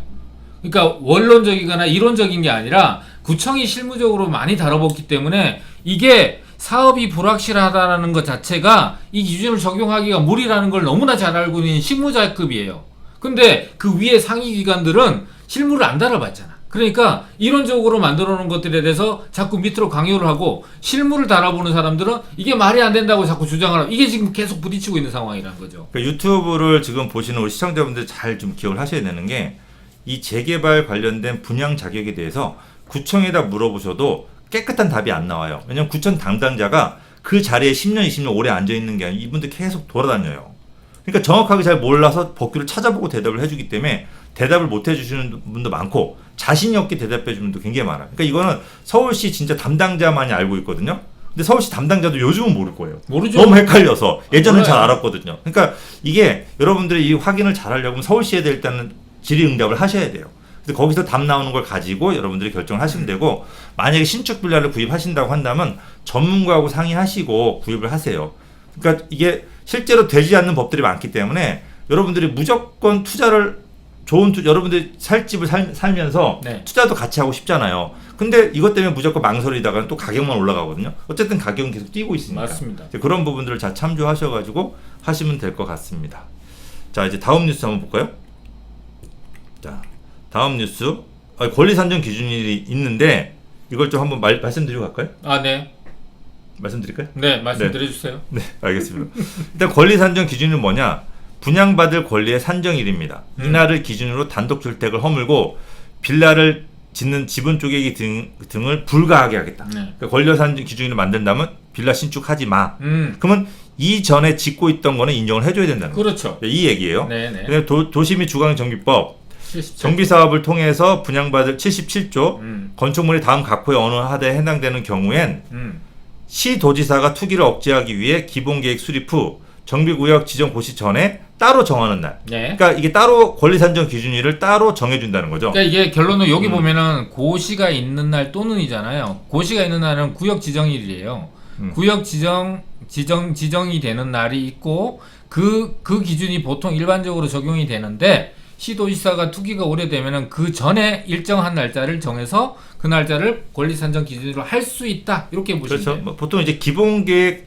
그러니까 원론적이거나 이론적인 게 아니라 구청이 실무적으로 많이 다뤄봤기 때문에 이게 사업이 불확실하다는 것 자체가 이 기준을 적용하기가 무리라는 걸 너무나 잘 알고 있는 실무자급이에요. 근데 그 위에 상위 기관들은 실무를 안 다뤄봤잖아. 그러니까 이론적으로 만들어 놓은 것들에 대해서 자꾸 밑으로 강요를 하고 실무를 다뤄보는 사람들은 이게 말이 안 된다고 자꾸 주장을 하고 이게 지금 계속 부딪히고 있는 상황이라는 거죠. 그러니까 유튜브를 지금 보시는 우리 시청자분들 잘 좀 기억을 하셔야 되는 게 이 재개발 관련된 분양 자격에 대해서 구청에다 물어보셔도 깨끗한 답이 안 나와요. 왜냐면 구청 담당자가 그 자리에 10년, 20년 오래 앉아있는 게 아니라 이분들 계속 돌아다녀요. 그러니까 정확하게 잘 몰라서 법규를 찾아보고 대답을 해주기 때문에 대답을 못 해주시는 분도 많고 자신이 없게 대답해 주는 분도 굉장히 많아요. 그러니까 이거는 서울시 진짜 담당자만이 알고 있거든요. 근데 서울시 담당자도 요즘은 모를 거예요. 모르죠. 너무 헷갈려서. 예전엔 잘 몰라요. 알았거든요. 그러니까 이게 여러분들이 이 확인을 잘 하려면 서울시에 일단은 질의응답을 하셔야 돼요. 그래서 거기서 답 나오는 걸 가지고 여러분들이 결정을 하시면 되고, 만약에 신축 빌라를 구입하신다고 한다면 전문가하고 상의하시고 구입을 하세요. 그러니까 이게 실제로 되지 않는 법들이 많기 때문에 여러분들이 무조건 투자를 여러분들이 살 집을 살면서 네. 투자도 같이 하고 싶잖아요. 근데 이것 때문에 무조건 망설이다가 또 가격만 올라가거든요. 어쨌든 가격은 계속 뛰고 있으니까. 맞습니다. 그런 부분들을 잘 참조하셔가지고 하시면 될 것 같습니다. 자, 이제 다음 뉴스 한번 볼까요? 자, 다음 뉴스. 권리 산정 기준이 있는데 이걸 좀 한번 말씀드리고 갈까요? 아, 네. 말씀드릴까요? 네, 말씀드려주세요. 네, 알겠습니다. 일단 권리 산정 기준은 뭐냐? 분양받을 권리의 산정일입니다. 이날을 기준으로 단독주택을 허물고 빌라를 짓는 지분 쪼개기 등을 불가하게 하겠다. 네. 그러니까 권리 산정 기준을 만든다면 빌라 신축하지 마. 음, 그러면 이전에 짓고 있던 거는 인정을 해줘야 된다는 거예요. 그렇죠. 이 얘기예요. 네, 네. 그다음에 도시및 주거정비법 77. 정비사업을 통해서 분양받을 77조 음, 건축물이 다음 각호의 어느 하대에 해당되는 경우엔 시도지사가 투기를 억제하기 위해 기본계획 수립 후 정비구역 지정 고시 전에 따로 정하는 날. 네. 그러니까 이게 따로 권리산정 기준일을 따로 정해준다는 거죠. 그러니까 이게 결론은 여기 보면은 고시가 있는 날 또는이잖아요. 고시가 있는 날은 구역 지정일이에요. 구역 지정이 되는 날이 있고 그 기준이 보통 일반적으로 적용이 되는데 시도지사가 투기가 오래되면은 그 전에 일정한 날짜를 정해서 그 날짜를 권리산정 기준으로 할 수 있다 이렇게 보시면 그렇죠. 돼요. 뭐 보통 이제 기본계획을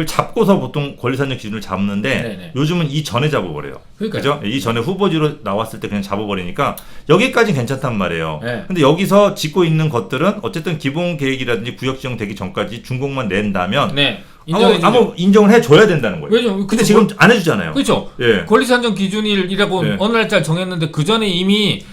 잡고서 보통 권리산정 기준을 잡는데 네네. 요즘은 이 전에 잡아버려요. 그러니까요. 그죠? 이 전에 후보지로 나왔을 때 그냥 잡아버리니까 여기까지 괜찮단 말이에요. 네. 근데 여기서 짓고 있는 것들은 어쨌든 기본계획이라든지 구역 지정되기 전까지 준공만 낸다면 네. 아무 인정을 해줘야 된다는 거예요. 왜냐면 근데 지금 안 해주잖아요. 그렇죠. 예. 권리산정 기준일이라고 네. 어느 날짜를 정했는데 그 전에 이미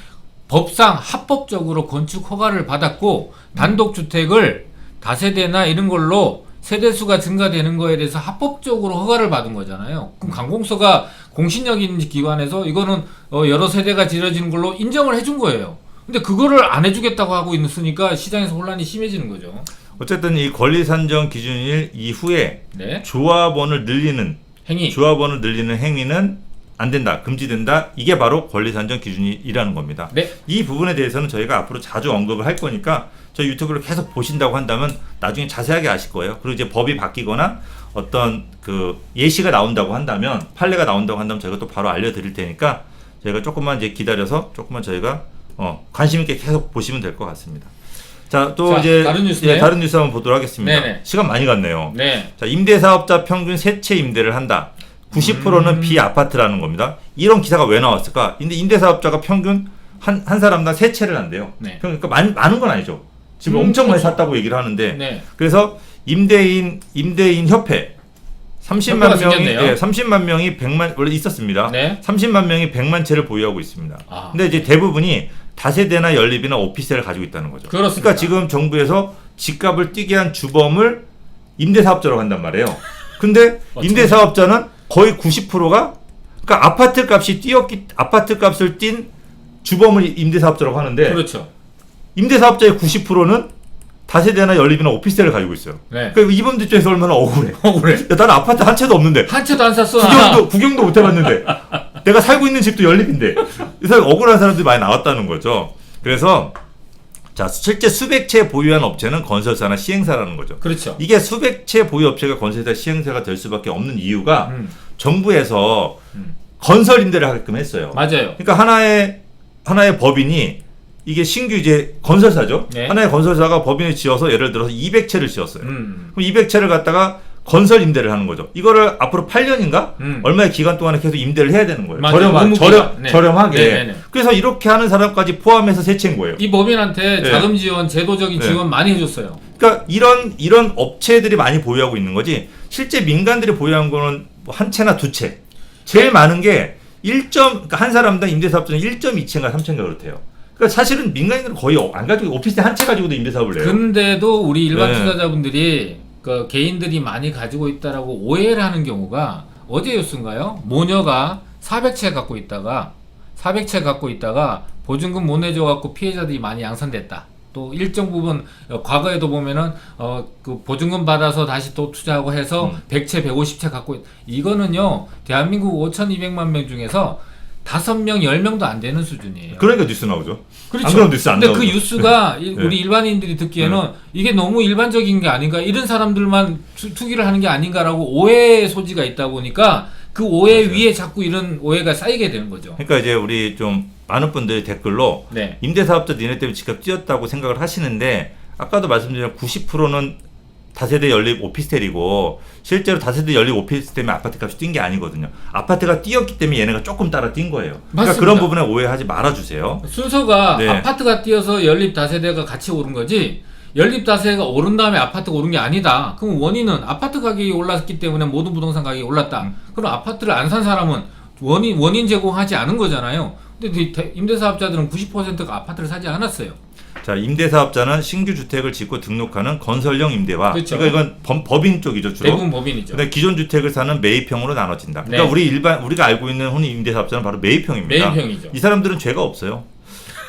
법상 합법적으로 건축 허가를 받았고 단독주택을 다세대나 이런 걸로 세대수가 증가되는 거에 대해서 합법적으로 허가를 받은 거잖아요. 그럼 관공서가 공신력 있는 기관에서 이거는 여러 세대가 지어지는 걸로 인정을 해준 거예요. 근데 그거를 안 해주겠다고 하고 있으니까 시장에서 혼란이 심해지는 거죠. 어쨌든 이 권리산정 기준일 이후에 네. 조합원을 늘리는 행위. 행위는 안 된다, 금지된다. 이게 바로 권리산정 기준이라는 겁니다. 네. 이 부분에 대해서는 저희가 앞으로 자주 언급을 할 거니까 저희 유튜브를 계속 보신다고 한다면 나중에 자세하게 아실 거예요. 그리고 이제 법이 바뀌거나 어떤 그 예시가 나온다고 한다면, 판례가 나온다고 한다면 저희가 또 바로 알려드릴 테니까 저희가 조금만 이제 기다려서 조금만 저희가 관심 있게 계속 보시면 될 것 같습니다. 자, 또 이제 다른 뉴스네요? 다른 뉴스 한번 보도록 하겠습니다. 네네. 시간 많이 갔네요. 네. 자, 임대사업자 평균 세 채 임대를 한다. 90%는 비아파트라는 겁니다. 이런 기사가 왜 나왔을까? 근데 임대사업자가 평균 한 사람당 세 채를 한대요. 네. 그러니까 많은 건 아니죠. 지금 엄청 많이 샀다고 얘기를 하는데, 네. 그래서 임대인 협회 30만 협회가 명이 생겼네요. 30만 명이 100만 원래 있었습니다. 네. 30만 명이 100만 채를 보유하고 있습니다. 아. 근데 이제 대부분이 다세대나 연립이나 오피스를 가지고 있다는 거죠. 그렇습니다. 그러니까 지금 정부에서 집값을 뛰게 한 주범을 임대사업자라고 한단 말이에요. 근데 임대사업자는 거의 90%가 그러니까 아파트 값을 뛴 주범을 임대사업자라고 하는데, 그렇죠. 임대사업자의 90%는 다세대나 연립이나 오피스텔을 가지고 있어요. 네. 그러니까 이분들 입장에서 얼마나 억울해. 억울해. 야, 나는 아파트 한 채도 없는데, 한 채도 안 샀어. 구경도 못 해봤는데, 내가 살고 있는 집도 연립인데, 그래서 억울한 사람들이 많이 나왔다는 거죠. 그래서 자, 실제 수백 채 보유한 업체는 건설사나 시행사라는 거죠. 그렇죠. 이게 수백 채 보유 업체가 건설사 시행사가 될 수밖에 없는 이유가 정부에서 건설 임대를 하게끔 했어요. 맞아요. 그러니까 하나의 법인이 이게 신규 이제 건설사죠. 네. 하나의 건설사가 법인을 지어서 예를 들어서 200채를 지었어요. 음. 그럼 200채를 갖다가 건설 임대를 하는 거죠. 이거를 앞으로 8년인가 얼마의 기간 동안에 계속 임대를 해야 되는 거예요. 맞아요. 네. 저렴하게. 네네네. 그래서 이렇게 하는 사람까지 포함해서 세 채인 거예요. 이 법인한테 네. 자금 지원, 제도적인 네. 지원 많이 해줬어요. 그러니까 이런 업체들이 많이 보유하고 있는 거지. 실제 민간들이 보유한 거는 뭐 한 채나 두 채. 제일 많은 게 그러니까 한 사람당 임대사업자는 1.2채인가 3채인가 그렇대요. 그러니까 사실은 민간인들은 거의 안 가지고 오피스텔 한 채 가지고도 임대사업을 내요. 근데도 우리 일반 네. 투자자분들이 그 개인들이 많이 가지고 있다라고 오해를 하는 경우가 어제 뉴스인가요? 모녀가 400채 갖고 있다가 보증금 못 내줘 갖고 피해자들이 많이 양산됐다. 또 일정 부분 과거에도 보면은 그 보증금 받아서 다시 또 투자하고 해서 100채, 150채 갖고 이거는요. 대한민국 5,200만 명 중에서 5명, 10명도 안 되는 수준이에요. 그러니까 뉴스 나오죠. 그렇죠. 안 그러면 뉴스 안 근데 나오죠. 그 뉴스가 네. 우리 일반인들이 듣기에는 이게 너무 일반적인 게 아닌가, 이런 사람들만 투기를 하는 게 아닌가라고 오해의 소지가 있다 보니까 그 오해 맞아요. 위에 자꾸 이런 오해가 쌓이게 되는 거죠. 그러니까 이제 우리 좀 많은 분들이 댓글로 네. 임대사업자 니네 때문에 집값 뛰었다고 생각을 하시는데 아까도 말씀드린 90%는 다세대 연립 오피스텔이고 실제로 다세대 연립 오피스텔 때문에 아파트 값이 뛴 게 아니거든요. 아파트가 뛰었기 때문에 얘네가 조금 따라 뛴 거예요. 그러니까 맞습니다. 그런 부분에 오해하지 말아주세요. 순서가 네. 아파트가 뛰어서 연립 다세대가 같이 오른 거지, 연립 다세대가 오른 다음에 아파트가 오른 게 아니다. 그럼 원인은 아파트 가격이 올랐기 때문에 모든 부동산 가격이 올랐다. 그럼 아파트를 안 산 사람은 원인 제공하지 않은 거잖아요. 근데 임대사업자들은 90%가 아파트를 사지 않았어요. 자, 임대사업자는 신규 주택을 짓고 등록하는 건설형 임대와 그렇죠. 그러니까 이건 법인 쪽이죠 주로. 대부분 법인이죠. 근데 기존 주택을 사는 매입형으로 나눠진다. 그러니까 네. 우리가 알고 있는 흔히 임대사업자는 바로 매입형입니다. 매입형이죠. 이 사람들은 죄가 없어요.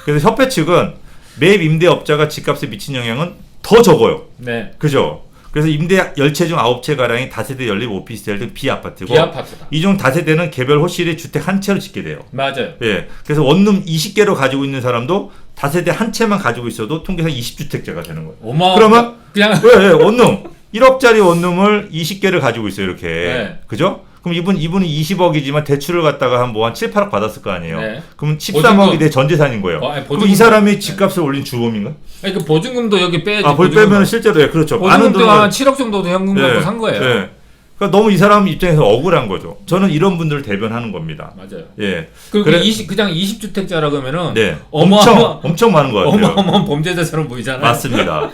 그래서 협회 측은 매입 임대업자가 집값에 미친 영향은 더 적어요. 네. 그죠? 그래서 임대 10채 중 9채 가량이 다세대 연립 오피스텔 등 비아파트고 비아파트다. 이 중 다세대는 개별 호실이 주택 한 채로 짓게 돼요. 맞아요. 예. 그래서 원룸 20개로 가지고 있는 사람도 다세대 한 채만 가지고 있어도 통계상 20주택자가 되는 거예요. 그러면 그냥 왜 원룸 1억짜리 원룸을 20개를 가지고 있어요, 이렇게. 네. 그죠? 그럼 이분이 20억이지만 대출을 갖다가 한 7, 8억 받았을 거 아니에요. 네. 그럼 13억이 내 전 재산인 거예요. 아니, 그럼 이 사람이 집값을 올린 주범인가? 그 보증금도 여기 빼야지. 아, 볼 빼면 실제로 예, 그렇죠. 많은 보증금도 한 7억 정도도 현금 갖고 산 거예요. 예. 그러니까 너무 이 사람 입장에서 억울한 거죠. 저는 이런 분들을 대변하는 겁니다. 맞아요. 예. 그리고 그래- 그냥 20주택자라 그러면은 네. 어마어마 엄청 많은 것 같아요. 어마어마한 범죄자처럼 보이잖아요. 맞습니다.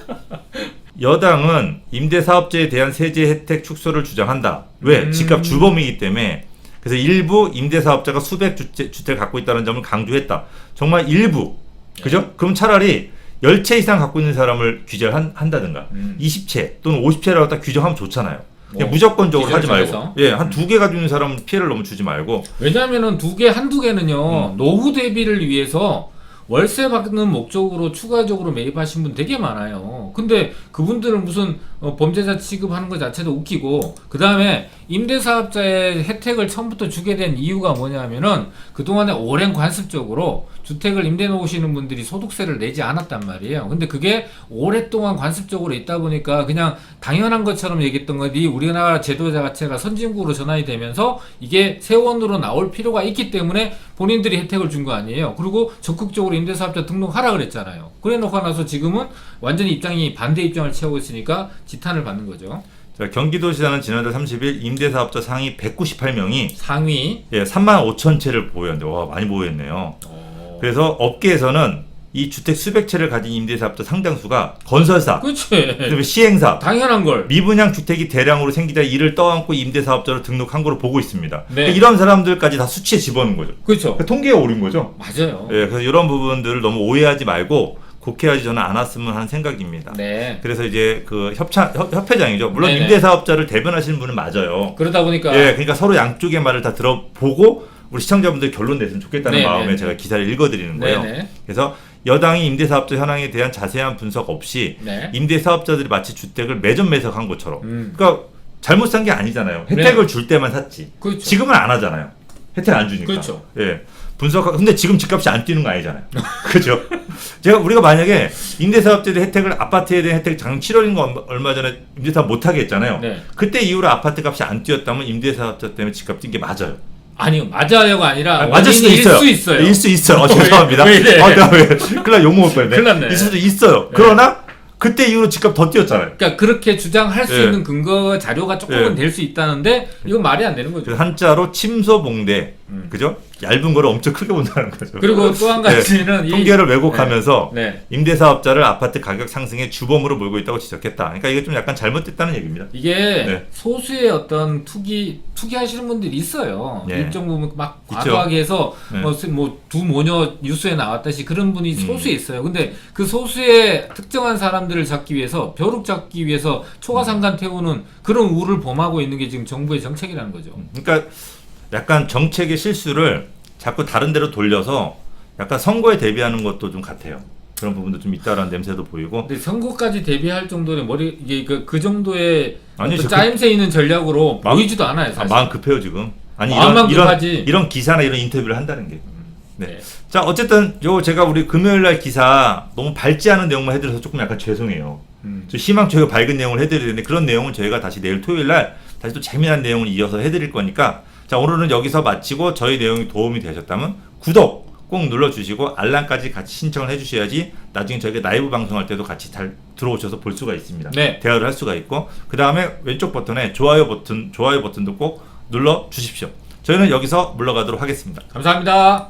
여당은 임대사업자에 대한 세제 혜택 축소를 주장한다. 왜? 집값 주범이기 때문에. 그래서 일부 임대사업자가 수백 주택을 갖고 있다는 점을 강조했다. 정말 일부. 그죠? 그럼 차라리 10채 이상 갖고 있는 사람을 규제를 한다든가 20채 또는 50채라고 딱 규정하면 좋잖아요. 그냥 무조건적으로 하지 기준을 말고. 정해서? 예, 한 2개 가지고 있는 사람은 피해를 너무 주지 말고. 왜냐하면은 한두 개는요 노후 대비를 위해서 월세 받는 목적으로 추가적으로 매입하신 분 되게 많아요. 근데 그분들은 무슨 범죄자 취급하는 것 자체도 웃기고, 그 다음에 임대사업자의 혜택을 처음부터 주게 된 이유가 뭐냐면은 그동안에 오랜 관습적으로 주택을 임대 놓으시는 분들이 소득세를 내지 않았단 말이에요. 근데 그게 오랫동안 관습적으로 있다 보니까 그냥 당연한 것처럼 얘기했던 거지, 우리나라 제도 자체가 선진국으로 전환이 되면서 이게 세원으로 나올 필요가 있기 때문에 본인들이 혜택을 준 거 아니에요. 그리고 적극적으로 임대사업자 등록하라 그랬잖아요. 그래 놓고 나서 지금은 완전히 반대 입장을 채우고 있으니까 지탄을 받는 거죠. 자, 경기도지사는 지난달 30일 임대사업자 상위 198명이 상위. 예, 3만 5천 채를 보유했는데 와, 많이 보유했네요. 그래서 업계에서는 이 주택 수백 채를 가진 임대사업자 상당수가 건설사, 그렇지. 그다음에 시행사, 당연한 걸. 미분양 주택이 대량으로 생기자 이를 떠안고 임대사업자로 등록한 거로 보고 있습니다. 네. 그러니까 이런 사람들까지 다 수치에 집어넣은 거죠. 그렇죠. 그러니까 통계가 오른 거죠. 맞아요. 예, 그래서 이런 부분들을 너무 오해하지 말고 곡해하지 저는 않았으면 하는 생각입니다. 네. 그래서 이제 그 협회장이죠. 물론 네네. 임대사업자를 대변하시는 분은 맞아요. 그러다 보니까 예, 그러니까 서로 양쪽의 말을 다 들어보고 우리 시청자분들 결론 냈으면 좋겠다는 네네. 마음에 제가 기사를 읽어드리는 거예요. 네네. 그래서 여당이 임대사업자 현황에 대한 자세한 분석 없이 네. 임대사업자들이 마치 주택을 매점매석한 것처럼, 음. 그러니까 잘못 산 게 아니잖아요. 혜택을 줄 때만 샀지. 그렇죠. 지금은 안 하잖아요. 혜택 안 주니까. 그렇죠. 예. 분석하고 근데 지금 집값이 안 뛰는 거 아니잖아요. 그죠? 우리가 만약에 임대사업자들 혜택을 아파트에 대한 혜택 작년 7월인 거 얼마 전에 임대사업 못하게 했잖아요. 네. 그때 이후로 아파트 값이 안 뛰었다면 임대사업자 때문에 집값 뛴 게 맞아요. 아니요, 맞아요가 아니라 맞을 수도 원인이 있어요. 수 있어요. 일 수 있어요. 죄송합니다. 왜 이래? 큰일 나 욕먹을 뻔했네. 큰일 났네. 있을 수도 있어요. 그러나 그때 이후로 집값 더 뛰었잖아요. 그러니까 그렇게 주장할 수 예. 있는 근거 자료가 조금은 예. 될 수 있다는데 이건 말이 안 되는 거죠. 그 한자로 침소봉대, 그죠? 얇은 거를 엄청 크게 본다는 거죠. 그리고 또 한 가지는 이 통계를 왜곡하면서 네. 임대사업자를 아파트 가격 상승의 주범으로 몰고 있다고 지적했다. 그러니까 이게 좀 약간 잘못됐다는 얘기입니다. 이게 네. 소수의 어떤 투기하시는 분들이 있어요. 네. 일정 부분 막 있죠. 과도하게 해서 네. 두 모녀 뉴스에 나왔다시 그런 분이 음. 소수에 있어요. 근데 그 소수의 특정한 사람들을 잡기 위해서 벼룩 잡기 위해서 초과상관 태우는 그런 우를 범하고 있는 게 지금 정부의 정책이라는 거죠. 그러니까 약간 정책의 실수를 자꾸 다른 데로 돌려서 약간 선거에 대비하는 것도 좀 같아요. 그런 부분도 좀 있다라는 냄새도 보이고. 근데 선거까지 대비할 정도의 이게 그 정도의 아니, 어떤 저 짜임새 있는 전략으로 마음- 보이지도 않아요. 사실. 마음 급해요 지금. 아니 마음만 급하지. 이런 기사나 이런 인터뷰를 한다는 게. 네. 네. 자 어쨌든 제가 우리 금요일 날 기사 너무 밝지 않은 내용만 해드려서 조금 약간 죄송해요. 저 희망적이고 밝은 내용을 해드려야 되는데 그런 내용은 저희가 다시 내일 토요일 날 다시 또 재미난 내용을 이어서 해드릴 거니까 자 오늘은 여기서 마치고 저희 내용이 도움이 되셨다면 구독 꼭 눌러주시고 알람까지 같이 신청을 해주셔야지 나중에 저희가 라이브 방송할 때도 같이 잘 들어오셔서 볼 수가 있습니다. 네. 대화를 할 수가 있고 그 다음에 왼쪽 버튼에 좋아요 버튼도 꼭 눌러 주십시오. 저희는 여기서 물러가도록 하겠습니다. 감사합니다.